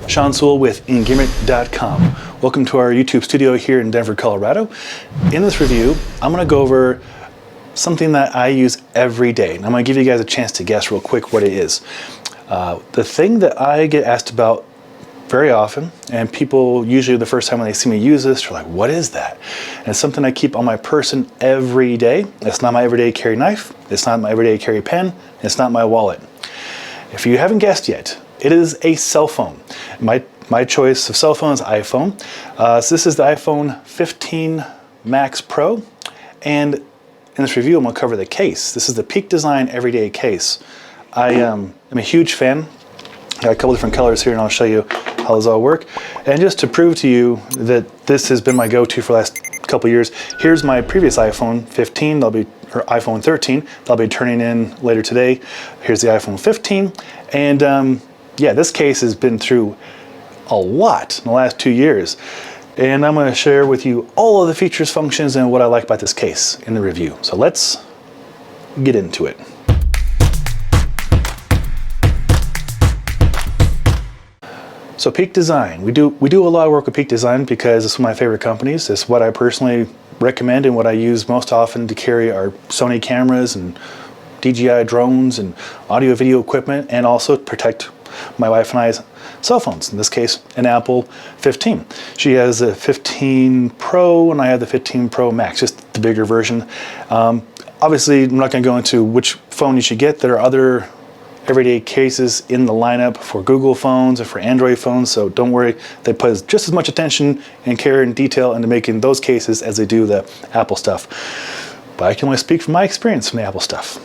Sean Sewell with Engearment.com. Welcome to our YouTube studio here in Denver, Colorado. In this review, I'm going to go over something that I use every day. And I'm going to give you guys a chance to guess real quick what it is. The thing that I get asked about very often, and people usually the first time when they see me use this, they're like, what is that? And it's something I keep on my person every day. It's not my everyday carry knife. It's not my everyday carry pen. It's not my wallet. If you haven't guessed yet, it is a cell phone. My choice of cell phone is iPhone. So this is the iPhone 15 Max Pro. And in this review, I'm going to cover the case. This is the Peak Design Everyday Case. I am a huge fan. I got a couple different colors here, and I'll show you how those all work. And just to prove to you that this has been my go-to for the last couple years, here's my previous iPhone 15, or iPhone 13, that'll be turning in later today. Here's the iPhone 15, and yeah, this case has been through a lot in the last 2 years. And I'm going to share with you all of the features, functions, and what I like about this case in the review. So let's get into it. So Peak Design, we do a lot of work with Peak Design because it's one of my favorite companies. It's what I personally recommend and what I use most often to carry our Sony cameras and DJI drones and audio video equipment, and also protect my wife and I's cell phones, in this case an Apple 15. She has a 15 Pro and I have the 15 Pro Max, just the bigger version. Obviously I'm not going to go into which phone you should get. There are other everyday cases in the lineup for Google phones and for Android phones, so don't worry, they put just as much attention and care and detail into making those cases as they do the Apple stuff. But I can only speak from my experience from the Apple stuff.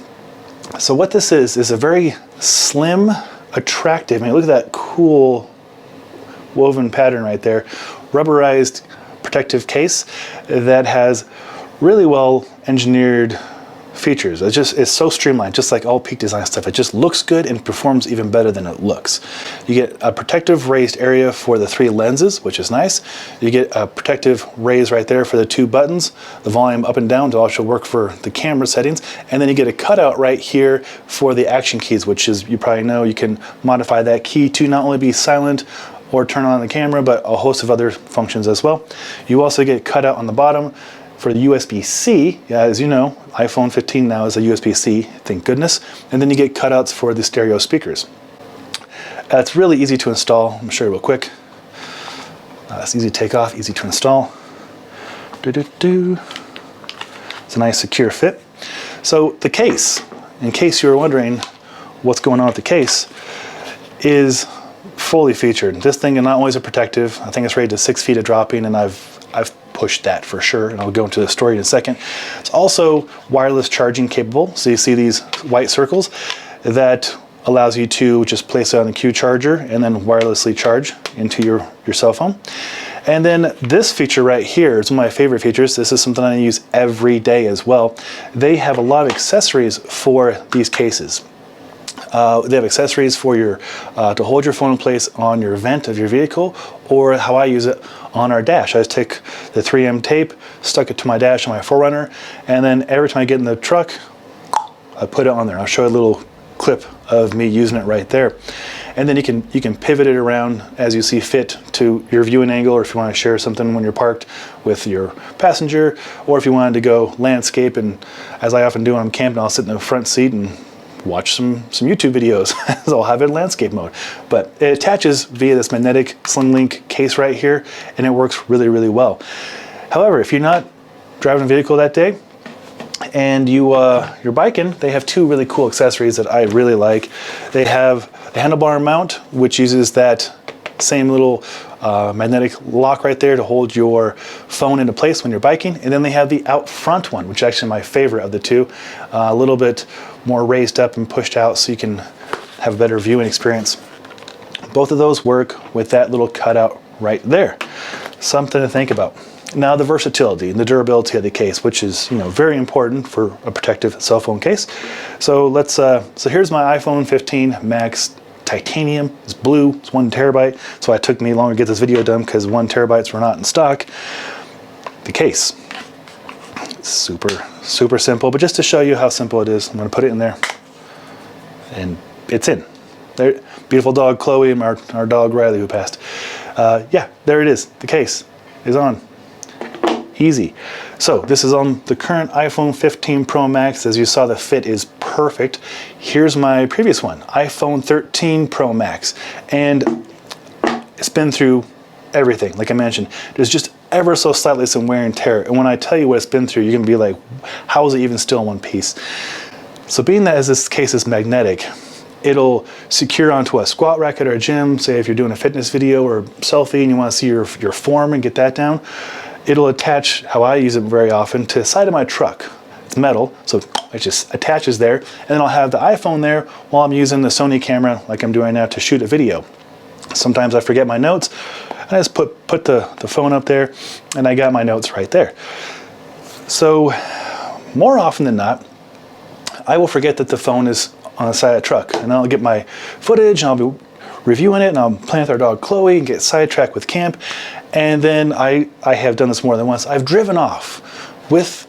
So what this is a very slim, attractive, I mean, look at that cool woven pattern right there, rubberized protective case that has really well engineered features. It's so streamlined, just like all Peak Design stuff. It just looks good and performs even better than it looks. You get a protective raised area for the 3 lenses, which is nice. You get a protective raise right there for the 2 buttons, the volume up and down to also work for the camera settings, and then you get a cutout right here for the action keys, which is, you probably know, you can modify that key to not only be silent or turn on the camera, but a host of other functions as well. You also get cutout on the bottom for the USB-C. Yeah, as you know, iPhone 15 now is a USB-C, thank goodness. And then you get cutouts for the stereo speakers. It's really easy to install. I'm going to show you real quick. It's easy to take off, easy to install. It's a nice secure fit. So the case, in case you were wondering what's going on with the case, is fully featured. This thing is not only protective, I think it's rated to 6 feet of dropping, and I've pushed that for sure, and I'll go into the story in a second. It's also wireless charging capable, so you see these white circles. That allows you to just place it on the Q charger and then wirelessly charge into your cell phone. And then this feature right here is one of my favorite features. This is something I use every day as well. They have a lot of accessories for these cases. They have accessories for your to hold your phone in place on your vent of your vehicle, or how I use it on our dash. I just take the 3M tape, stuck it to my dash on my 4Runner, and then every time I get in the truck, I put it on there. I'll show you a little clip of me using it right there. And then you can pivot it around as you see fit to your viewing angle, or if you want to share something when you're parked with your passenger, or if you wanted to go landscape, and as I often do when I'm camping, I'll sit in the front seat and watch some YouTube videos. So I'll have it in landscape mode. But it attaches via this magnetic sling link case right here, and it works really, really well. However, if you're not driving a vehicle that day and you're biking, they have 2 really cool accessories that I really like. They have a handlebar mount, which uses that same little magnetic lock right there to hold your phone into place when you're biking. And then they have the out front one, which is actually my favorite of the 2, a little bit more raised up and pushed out so you can have a better viewing experience. Both of those work with that little cutout right there. Something to think about. Now the versatility and the durability of the case, which is, you know, very important for a protective cell phone case. So let's so here's my iPhone 15 Max titanium. It's blue, it's 1 terabyte. So it took me longer to get this video done because 1 terabytes were not in stock. The case, it's super simple, but just to show you how simple it is, I'm going to put it in there and it's in. there, beautiful dog Chloe and our dog Riley who passed. Yeah, there it is. The case is on. Easy. So this is on the current iPhone 15 Pro Max. As you saw, the fit is perfect. Here's my previous one, iPhone 13 Pro Max. And it's been through everything, like I mentioned. There's just ever so slightly some wear and tear. And when I tell you what it's been through, you're gonna be like, how is it even still in one piece? So being that as this case is magnetic, it'll secure onto a squat rack at our gym. Say if you're doing a fitness video or selfie and you wanna see your form and get that down, it'll attach, how I use it very often, to the side of my truck. It's metal, so it just attaches there. And then I'll have the iPhone there while I'm using the Sony camera like I'm doing now to shoot a video. Sometimes I forget my notes. I just put the phone up there and I got my notes right there. So more often than not, I will forget that the phone is on the side of the truck, and I'll get my footage and I'll be reviewing it and I'm playing with our dog Chloe and get sidetracked with camp. And then I have done this more than once. I've driven off with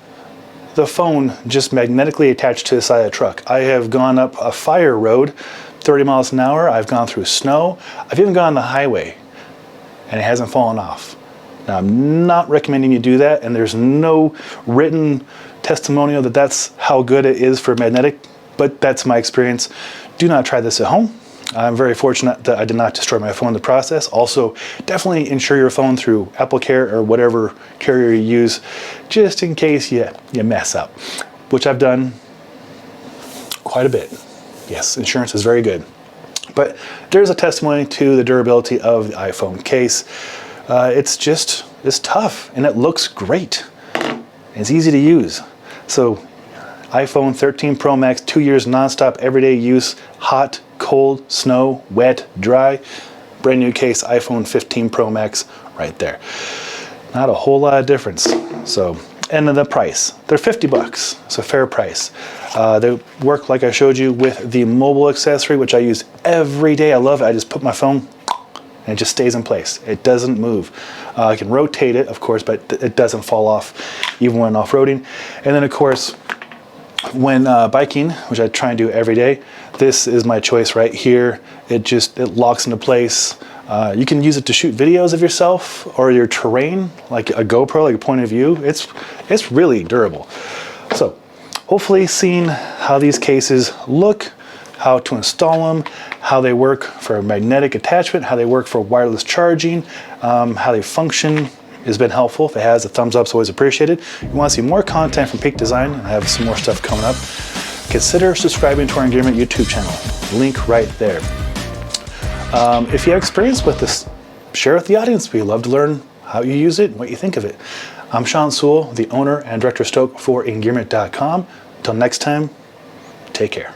the phone just magnetically attached to the side of the truck. I have gone up a fire road 30 miles an hour. I've gone through snow. I've even gone on the highway and it hasn't fallen off. Now, I'm not recommending you do that, and there's no written testimonial that that's how good it is for magnetic, but that's my experience. Do not try this at home. I'm very fortunate that I did not destroy my phone in the process. Also, definitely insure your phone through AppleCare or whatever carrier you use, just in case you mess up, which I've done quite a bit. Yes, insurance is very good. But there's a testimony to the durability of the iPhone case. It's tough and it looks great. It's easy to use. So iPhone 13 Pro Max, 2 years nonstop everyday use, hot, cold, snow, wet, dry. Brand new case, iPhone 15 Pro Max right there. Not a whole lot of difference. So, and then the price, they're 50 bucks. It's a fair price. They work, like I showed you, with the mobile accessory, which I use every day. I love it. I just put my phone and it just stays in place. It doesn't move. I can rotate it, of course, but it doesn't fall off even when off-roading. And then, of course, when biking, which I try and do every day, this is my choice right here. It locks into place. You can use it to shoot videos of yourself or your terrain, like a GoPro, like a point of view. It's really durable. So hopefully seeing how these cases look, how to install them, how they work for magnetic attachment, how they work for wireless charging, how they function has been helpful. If it has, a thumbs up is always appreciated. If you want to see more content from Peak Design, and I have some more stuff coming up, consider subscribing to our Engearment YouTube channel. Link right there. If you have experience with this, share with the audience. We'd love to learn how you use it and what you think of it. I'm Sean Sewell, the owner and director of Stoke for Engearment.com. Until next time, take care.